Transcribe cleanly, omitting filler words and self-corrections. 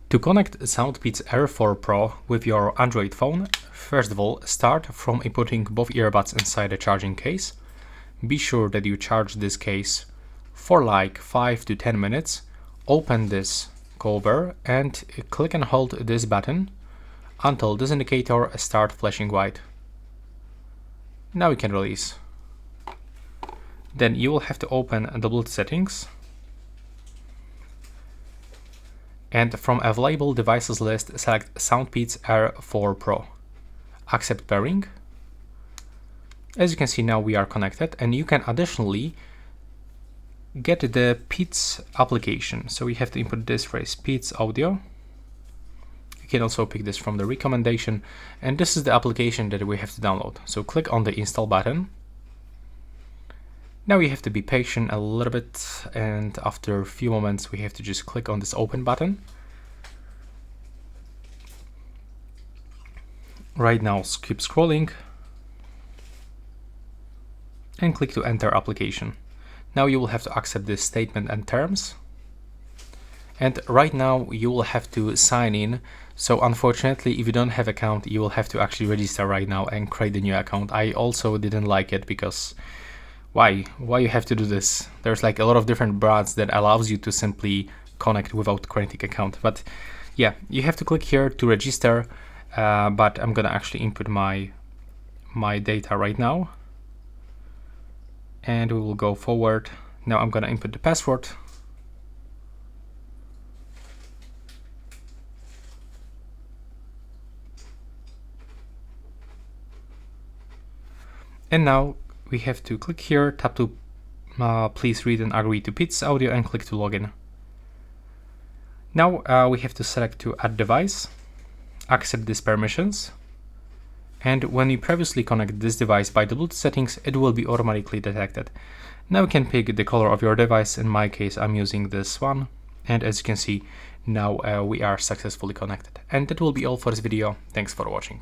To connect SoundPeats Air 4 Pro with your Android phone, first of all, start from inputting both earbuds inside the charging case. Be sure that you charge this case for like 5 to 10 minutes. Open this cover and click and hold this button until this indicator starts flashing white. Now you can release. Then you will have to open the Bluetooth settings. And from available devices list, select SoundPeats Air 4 Pro. Accept pairing. As you can see, now we are connected, and you can additionally get the Peats application. So we have to input this phrase, Peats Audio. You can also pick this from the recommendation, and this is the application that we have to download. So click on the install button. Now you have to be patient a little bit, and after a few moments we have to just click on this open button. Right now keep scrolling and click to enter application. Now you will have to accept this statement and terms. And right now you will have to sign in. So unfortunately, if you don't have account, you will have to actually register right now and create a new account. I also didn't like it because why you have to do this? There's like a lot of different brands that allows you to simply connect without creating account. But yeah, you have to click here to register. But I'm gonna actually input my data right now, and we will go forward. Now I'm gonna input the password. And now we have to click here, tap to please read and agree to Peats Audio, and click to login. Now we have to select to add device, accept these permissions, and when you previously connect this device by the Bluetooth settings, it will be automatically detected. Now you can pick the color of your device. In my case, I'm using this one, and as you can see, now we are successfully connected. And that will be all for this video. Thanks for watching.